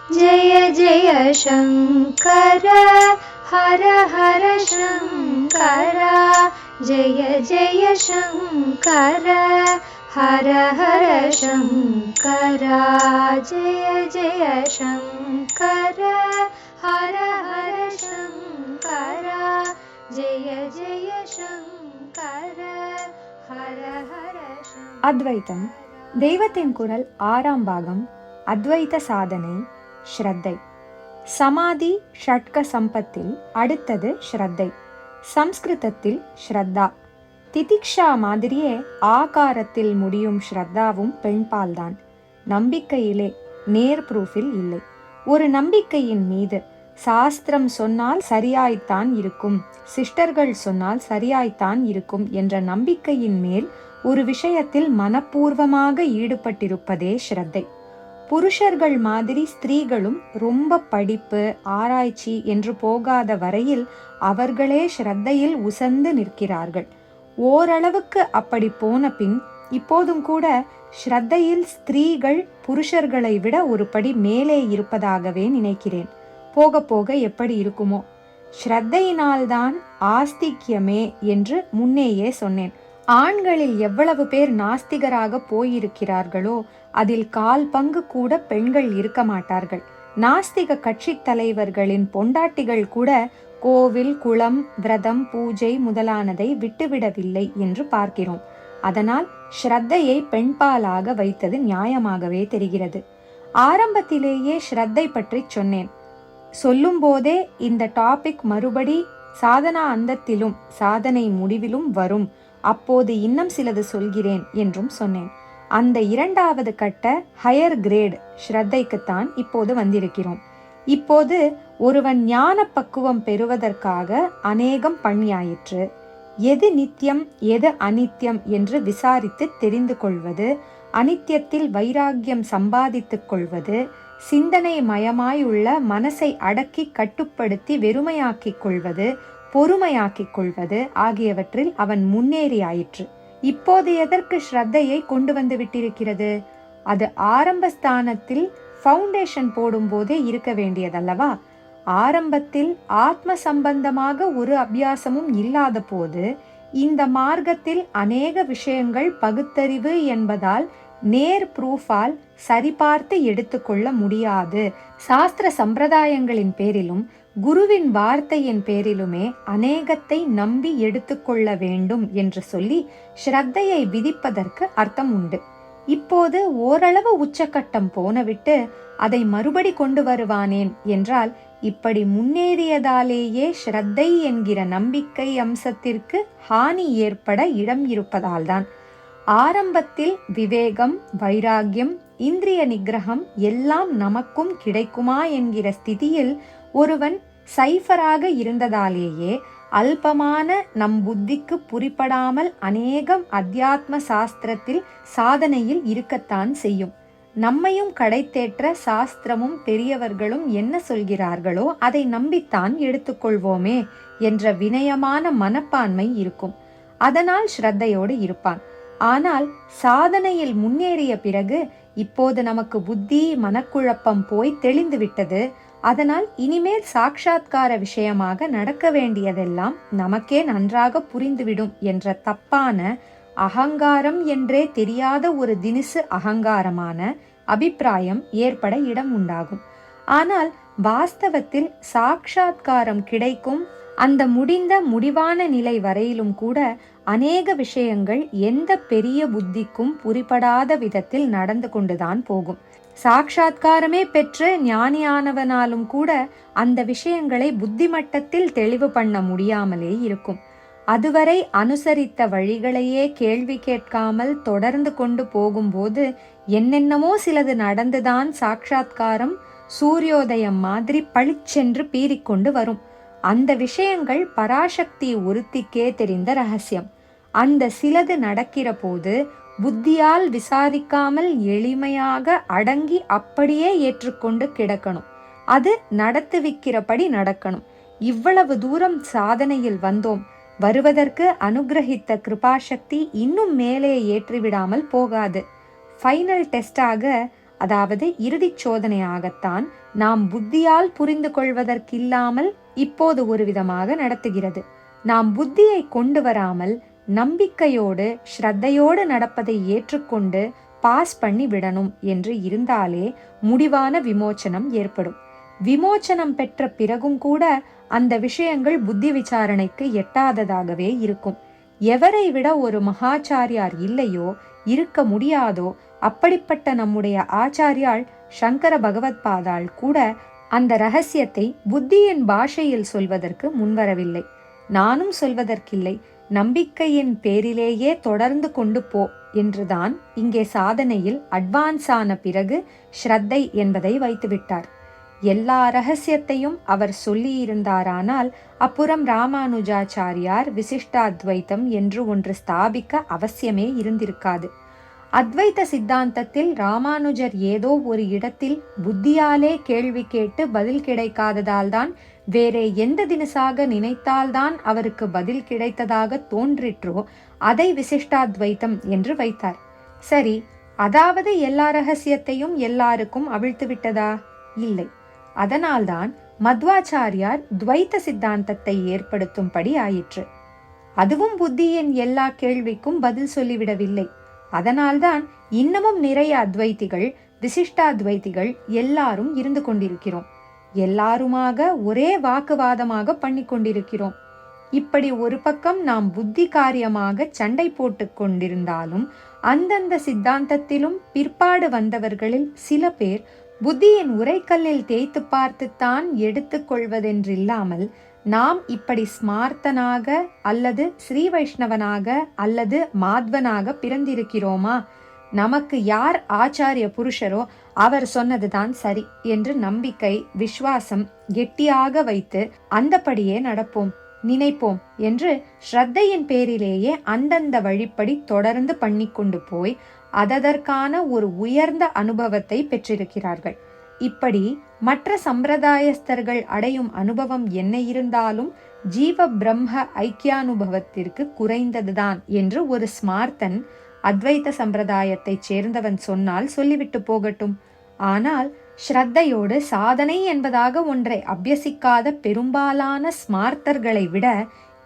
जय जय शङ्कर हर हर शङ्कर जय जय शङ्कर हर हर शङ्कर जय जय शङ्कर हर हर शङ्कर जय जय शङ्कर हर हर शङ्कर. அத்வைத்தம் தெய்வத்தின் குரல் 6ஆம் பாகம். அத்வைத சாதனை ஸ்ரத்தை. சமாதி ஷட்க சம்பத்தில் அடுத்தது ஸ்ரத்தை. சம்ஸ்கிருதத்தில் ஸ்ரத்தா. திதிக்ஷா மாதிரியே ஆகாரத்தில் முடியும் ஸ்ரத்தாவும் பெண்பால்தான். நம்பிக்கையிலே, நேர் ப்ரூஃபில் இல்லை. ஒரு நம்பிக்கையின் மீது சாஸ்திரம் சொன்னால் சரியாய்த்தான் இருக்கும், சிஸ்டர்கள் சொன்னால் சரியாய்த்தான் இருக்கும் என்ற நம்பிக்கையின் மேல் ஒரு விஷயத்தில் மனப்பூர்வமாக ஈடுபட்டிருப்பதே ஸ்ரத்தை. புருஷர்கள் மாதிரி ஸ்திரீகளும் ரொம்ப படிப்பு ஆராய்ச்சி என்று போகாத வரையில் அவர்களே ஸ்ரத்தையில் உசந்து நிற்கிறார்கள். ஓரளவுக்கு அப்படி போன பின் இப்போதும் கூட ஸ்ரத்தையில் ஸ்திரீகள் புருஷர்களை விட ஒரு படி மேலே இருப்பதாகவே நினைக்கிறேன். போக போக எப்படி இருக்குமோ. ஸ்ரத்தையினால்தான் ஆஸ்திக்யமே என்று முன்னேயே சொன்னேன். ஆண்களில் எவ்வளவு பேர் நாஸ்திகராக போயிருக்கிறார்களோ அதில் 1/4 பங்கு கூட பெண்கள் இருக்க மாட்டார்கள். நாஸ்திக கட்சி தலைவர்களின் பொண்டாட்டிகள் கூட கோவில், குளம், விரதம், பூஜை முதலானதை விட்டுவிடவில்லை என்று பார்க்கிறோம். அதனால் ஸ்ரத்தையை பெண்பாலாக வைத்தது நியாயமாகவே தெரிகிறது. ஆரம்பத்திலேயே ஸ்ரத்தை பற்றி சொன்னேன். சொல்லும் போதே இந்த டாபிக் மறுபடி சாதனா அந்தத்திலும் சாதனை முடிவிலும் வரும், அப்போது இன்னும் சிலது சொல்கிறேன் என்றும் சொன்னேன். அந்த 2வது கட்ட ஹையர் கிரேட் ஸ்ரத்தைக்குத்தான் இப்போது வந்திருக்கிறோம். இப்போது ஒருவன் ஞான பக்குவம் பெறுவதற்காக அநேகம் பண்ணியாயிற்று. எது நித்தியம் எது அனித்தியம் என்று விசாரித்து தெரிந்து கொள்வது, அனித்தியத்தில் வைராக்கியம் சம்பாதித்துக் கொள்வது, சிந்தனை மயமாயுள்ள மனசை அடக்கி கட்டுப்படுத்தி வெறுமையாக்கிக் கொள்வது, பொறுமையாக்கிக் கொள்வது ஆகியவற்றில் அவன் முன்னேறியாயிற்று. இப்போது எதற்கு ஸ்ரத்தையை கொண்டு வந்து விட்டிருக்கிறது? அது ஆரம்பஸ்தானத்தில் ஃபவுண்டேஷன் போடும் போதே இருக்க வேண்டியதல்லவா? ஆரம்பத்தில் ஆத்ம சம்பந்தமாக ஒரு அபியாசமும் இல்லாத போது இந்த மார்க்கத்தில் அநேக விஷயங்கள் பகுத்தறிவு என்பதால் நேர் ப்ரூஃபால் சரிபார்த்து எடுத்துக்கொள்ள முடியாது. சாஸ்திர சம்பிரதாயங்களின் பேரிலும் குருவின் வார்த்தையின் பேரிலுமே அநேகத்தை நம்பி எடுத்துக்கொள்ள வேண்டும் என்று சொல்லி ஸ்ரத்தையை விதிப்பதற்கு அர்த்தம் உண்டு. இப்போது ஓரளவு உச்சக்கட்டம் போனவிட்டு அதை மறுபடி கொண்டு வருவானேன் என்றால் இப்படி முன்னேறியதாலேயே ஸ்ரத்தை என்கிற நம்பிக்கை அம்சத்திற்கு ஹானி ஏற்பட இடம் இருப்பதால்தான். ஆரம்பத்தில் விவேகம், வைராகியம், இந்திரிய நிகிரகம் எல்லாம் நமக்கும் கிடைக்குமா என்கிற ஸ்திதியில் ஒருவன் சைஃபராக இருந்ததாலேயே அல்பமான நம் புத்திக்கு புரிப்படாமல் அநேகம் அத்தியாத்ம சாஸ்திரத்தில் சாதனையில் இருக்கத்தான் செய்யும். நம்மையும் கடைத்தேற்ற சாஸ்திரமும் பெரியவர்களும் என்ன சொல்கிறார்களோ அதை நம்பித்தான் எடுத்துக்கொள்வோமே என்ற வினயமான மனப்பான்மை இருக்கும். அதனால் ஸ்ரத்தையோடு இருப்பான். ஆனால் சாதனையில் முன்னேறிய பிறகு இப்போது நமக்கு புத்தி மனக்குழப்பம் போய் தெளிந்து விட்டது. அதனால் இனிமேல் சாட்சாத்கார விஷயமாக நடக்க வேண்டியதெல்லாம் நமக்கே நன்றாக புரிந்துவிடும் என்ற தப்பான அகங்காரம் என்றே தெரியாத ஒரு தினுசு அகங்காரமான அபிப்பிராயம் ஏற்பட இடம் உண்டாகும். ஆனால் வாஸ்தவத்தில் சாட்சாத்காரம் கிடைக்கும் அந்த முடிவான நிலை வரையிலும் கூட அநேக விஷயங்கள் எந்த பெரிய புத்திக்கும் புரிபடாத விதத்தில் நடந்து கொண்டுதான் போகும். சாட்சாத்காரமே பெற்று ஞானியானவனாலும் கூட அந்த விஷயங்களை புத்தி மட்டத்தில் தெளிவு பண்ண முடியாமலே இருக்கும். அதுவரை அனுசரித்த வழிகளையே கேள்வி கேட்காமல் தொடர்ந்து கொண்டு போகும்போது என்னென்னமோ சிலது நடந்துதான் சாட்சாத்காரம் சூரியோதயம் மாதிரி பளிச்சென்று பீறிக்கொண்டு வரும். அந்த விஷயங்கள் பராசக்தி ஒருத்திக்கே தெரிந்த ரகசியம். அந்த சிலது நடக்கிற போது புத்தியால் விசாரிக்காமல் எளிமையாக அடங்கி அப்படியே ஏற்றுக்கொண்டு கிடக்கணும். அது நடத்துவிக்கிறபடி நடக்கணும். இவ்வளவு தூரம் சாதனையில் வந்தோம். வருவதற்கு அனுகிரகித்த கிருபாசக்தி இன்னும் மேலே ஏற்றிவிடாமல் போகாது. ஃபைனல் டெஸ்டாக அதாவது இறுதிச் சோதனையாகத்தான் நாம் புத்தியால் புரிந்து கொள்வதற்கில்லாமல் இப்போது ஒரு விதமாக நடத்துகிறது. நாம் புத்தியை கொண்டு வராமல் நம்பிக்கையோடு ஸ்ரத்தையோடு நடப்பதை ஏற்றுக்கொண்டு பாஸ் பண்ணி விடணும் என்று இருந்தாலே முடிவான விமோச்சனம் ஏற்படும். விமோச்சனம் பெற்ற பிறகும் கூட அந்த விஷயங்கள் புத்தி விசாரணைக்கு எட்டாததாகவே இருக்கும். எவரை விட ஒரு மகாச்சாரியார் இல்லையோ, இருக்க முடியாதோ, அப்படிப்பட்ட நம்முடைய ஆச்சாரியாள் சங்கர பகவத் பாதாள் கூட அந்த ரகசியத்தை புத்தியின் பாஷையில் சொல்வதற்கு முன்வரவில்லை. நானும் சொல்வதற்கில்லை, நம்பிக்கையின் பேரிலேயே தொடர்ந்து கொண்டு போ என்றுதான் இங்கே சாதனையில் அட்வான்ஸ் ஆன பிறகு ஸ்ரத்தை என்பதை வைத்துவிட்டார். எல்லா ரகசியத்தையும் அவர் சொல்லியிருந்தாரானால் அப்புறம் ராமானுஜாச்சாரியார் விசிஷ்டாத்வைத்தம் என்று ஒன்று ஸ்தாபிக்க அவசியமே இருந்திருக்காது. அத்வைத சித்தாந்தத்தில் ராமானுஜர் ஏதோ ஒரு இடத்தில் புத்தியாலே கேள்வி கேட்டு பதில் கிடைக்காததால்தான் வேறே எந்த தினசாக நினைத்தால்தான் அவருக்கு பதில் கிடைத்ததாக தோன்றிற்றோ அதை விசிஷ்டாத்வைத்தம் என்று வைத்தார். சரி, அதாவது எல்லா ரகசியத்தையும் எல்லாருக்கும் அவிழ்த்து விட்டதா? இல்லை. அதனால்தான் மத்வாச்சாரியார் துவைத்த சித்தாந்தத்தை ஏற்படுத்தும்படி ஆயிற்று. அதுவும் புத்தியின் எல்லா கேள்விக்கும் பதில் சொல்லிவிடவில்லை. அதனால்தான் இன்னமும் நிறைய அத்வைத்திகள், விசிஷ்டாத்வைத்திகள் எல்லாரும் இருந்து கொண்டிருக்கிறோம். எல்லாருமாக ஒரே வாக்குவாதமாக பண்ணி கொண்டிருக்கிறோம். இப்படி ஒரு பக்கம் நாம் புத்தி காரியமாக சண்டை போட்டு கொண்டிருந்தாலும் அந்தந்த சித்தாந்தத்திலும் பிற்பாடு வந்தவர்களில் சில பேர் புத்தியின் உரைக்கல்லில் தேய்த்து பார்த்துத்தான் எடுத்துக் கொள்வதென்றில்லாமல் நாம் இப்படி ஸ்மார்த்தனாக அல்லது ஸ்ரீ வைஷ்ணவனாக அல்லது மாத்வனாக பிறந்திருக்கிறோமா, நமக்கு யார் ஆச்சாரிய புருஷரோ அவர் சொன்னதுதான் சரி என்று நம்பிக்கை விசுவாசம் கெட்டியாக வைத்து அந்தபடியே நடப்போம் நினைப்போம் என்று ஸ்ரத்தையின் பேரிலேயே அந்தந்த வழிப்படி தொடர்ந்து பண்ணி கொண்டு போய் அதற்கான ஒரு உயர்ந்த அனுபவத்தை பெற்றிருக்கிறார்கள். இப்படி மற்ற சம்பிரதாயஸ்தர்கள் அடையும் அனுபவம் என்ன இருந்தாலும் ஜீவ பிரம்ம ஐக்கியானுபவத்திற்கு குறைந்ததுதான் என்று ஒரு ஸ்மார்த்தன் அத்வைத சம்பிரதாயத்தை சேர்ந்தவன் சொன்னால் சொல்லிவிட்டு போகட்டும். ஆனால் ஸ்ரத்தையோடு சாதனை என்பதாக ஒன்றை அபியசிக்காத பெரும்பாலான ஸ்மார்த்தர்களை விட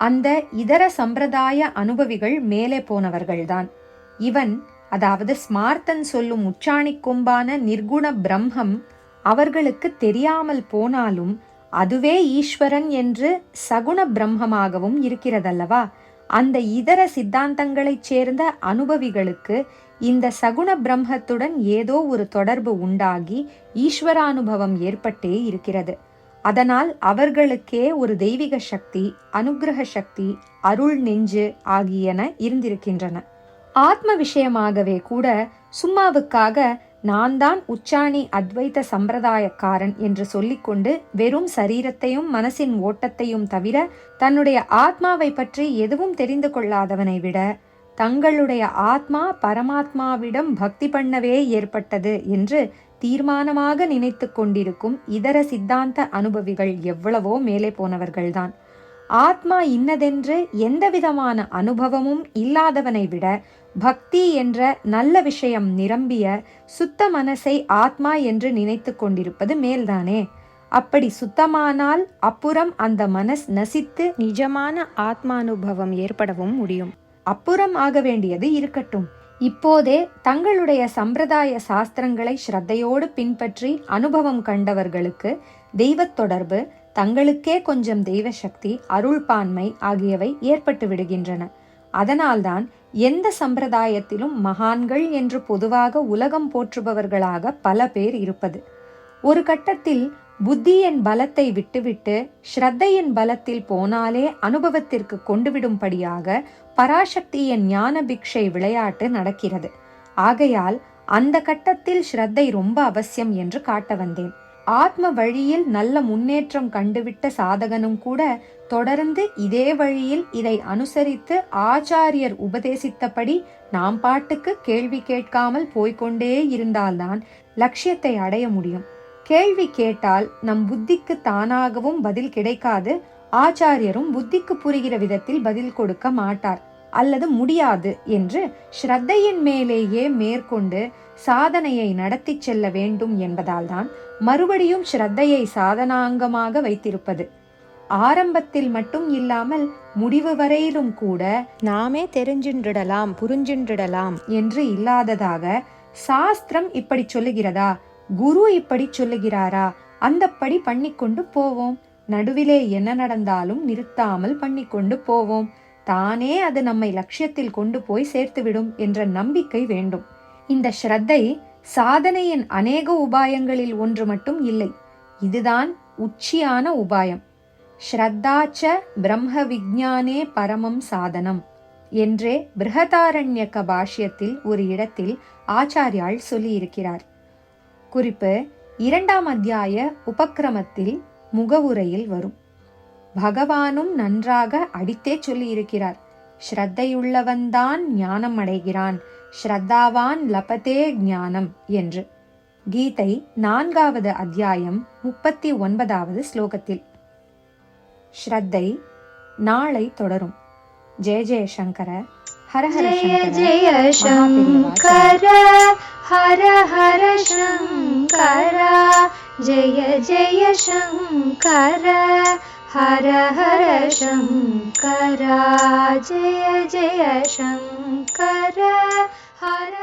அந்த இதர சம்பிரதாய அனுபவிகள் மேலே போனவர்கள்தான். இவன், அதாவது ஸ்மார்த்தன் சொல்லும் உச்சாணி கொம்பான நிர்குண பிரம்மம் அவர்களுக்கு தெரியாமல் போனாலும் அதுவே ஈஸ்வரன் என்று சகுண பிரம்மமாகவும் இருக்கிறதல்லவா. அந்த இதர சித்தாந்தங்களைச் சேர்ந்த அனுபவிகளுக்கு இந்த சகுண பிரம்மத்துடன் ஏதோ ஒரு தொடர்பு உண்டாகி ஈஸ்வரானுபவம் ஏற்பட்டே இருக்கிறது. அதனால் அவர்களுக்கே ஒரு தெய்வீக சக்தி, அனுக்கிரக சக்தி, அருள் நெஞ்சு ஆகியன இருந்திருக்கின்றன. ஆத்ம விஷயமாகவே கூட சும்மாவுக்காக நான் தான் உச்சாணி அத்வைத சம்பிரதாயக்காரன் என்று சொல்லிக்கொண்டு வெறும் சரீரத்தையும் மனசின் ஓட்டத்தையும் தவிர தன்னுடைய ஆத்மாவை பற்றி எதுவும் தெரிந்து கொள்ளாதவனை விட தங்களுடைய ஆத்மா பரமாத்மாவிடம் பக்தி பண்ணவே ஏற்பட்டது என்று தீர்மானமாக நினைத்து கொண்டிருக்கும் இதர சித்தாந்த அனுபவிகள் எவ்வளவோ மேலே போனவர்கள்தான். ஆத்மா இன்னதென்று எந்தவிதமான அனுபவமும் இல்லாதவனை விட பக்தி என்ற நல்ல விஷயம் நிரம்பிய சுத்த மனசை ஆத்மா என்று நினைத்து கொண்டிருப்பது மேல்தானே. அப்படி சுத்தமானால் அப்புறம் அந்த மனஸ் நசித்து நிஜமான ஆத்மானுபவம் ஏற்படவும் முடியும். அப்புறம் ஆக வேண்டியது இருக்கட்டும். இப்போதே தங்களுடைய சம்பிரதாய சாஸ்திரங்களை ஸ்ரத்தையோடு பின்பற்றி அனுபவம் கண்டவர்களுக்கு தெய்வத் தொடர்பு, தங்களுக்கே கொஞ்சம் தெய்வ சக்தி, அருள்பான்மை ஆகியவை ஏற்பட்டு விடுகின்றன. அதனால்தான் எந்த சம்பிரதாயத்திலும் மகான்கள் என்று பொதுவாக உலகம் போற்றுபவர்களாக பல பேர் இருப்பது. ஒரு கட்டத்தில் புத்தியின் பலத்தை விட்டுவிட்டு ஸ்ரத்தையின் பலத்தில் போனாலே அனுபவத்திற்கு கொண்டுவிடும்படியாக பராசக்தியின் ஞான பிக்ஷை விளையாட்டு நடக்கிறது. ஆகையால் அந்த கட்டத்தில் ஸ்ரத்தை ரொம்ப அவசியம் என்று காட்ட வந்தேன். ஆத்ம வழியில் நல்ல முன்னேற்றம் கண்டுவிட்ட சாதகனும் கூட தொடர்ந்து இதே வழியில் இதை அனுசரித்து ஆச்சாரியர் உபதேசித்தபடி நாம் பாட்டுக்கு கேள்வி கேட்காமல் போய்கொண்டே இருந்தால்தான் லட்சியத்தை அடைய முடியும். கேள்வி கேட்டால் நம் புத்திக்கு தானாகவும் பதில் கிடைக்காது. ஆச்சாரியரும் புத்திக்கு புரிகிற விதத்தில் பதில் கொடுக்க மாட்டார். அல்லது முடியாது என்று ஸ்ரத்தையின் மேலேயே மேற்கொண்டு சாதனையை நடத்தி செல்ல வேண்டும் என்பதால்தான் மறுபடியும் ஸ்ரத்தையை சாதனாங்கமாக வைத்திருப்பது. ஆரம்பத்தில் மட்டும் இல்லாமல் முடிவு வரையிலும் கூட நாமே தெரிஞ்சின்றிடலாம், புரிஞ்சின்றிடலாம் என்று இல்லாததாக சாஸ்திரம் இப்படி சொல்லுகிறதா, குரு இப்படி சொல்லுகிறாரா, அந்தப்படி பண்ணிக்கொண்டு போவோம். நடுவிலே என்ன நடந்தாலும் நிறுத்தாமல் பண்ணிக்கொண்டு போவோம். தானே அது நம்மை லட்சியத்தில் கொண்டு போய் சேர்த்துவிடும் என்ற நம்பிக்கை வேண்டும். இந்த ஸ்ரத்தை சாதனையின் அநேக உபாயங்களில் ஒன்று மட்டும் இல்லை, இதுதான் உச்சியான உபாயம். ஸ்ரத்தாச்ச பிரம்ம விஜ்ஞானே பரமம் சாதனம் என்றே பிருஹதாரண்யக பாஷ்யத்தில் ஒரு இடத்தில் ஆச்சாரியால் சொல்லியிருக்கிறார். குறிப்பு 2ஆம் அத்தியாய உபக்கிரமத்தில் முகவுரையில் வரும். பகவானும் நன்றாக அடித்தே சொல்லி இருக்கிறார். ஸ்ரத்தையுள்ளவன்தான் ஞானம் அடைகிறான், ஸ்ரத்தாவான் லபதே ஞானம் என்று. கீதை 4வது அத்தியாயம் 39வது ஸ்லோகத்தில். ஸ்ரத்தை நாளை தொடரும். ஜெய ஜெய சங்கர, ஹர ஹர ஜெய ஜெய சங்கர, ஹர ஹர சங்கர, ஜெய ஜெய சங்கர, ஹர ஹர சங்கர, ஜெய ஜெய சங்கர, ஹர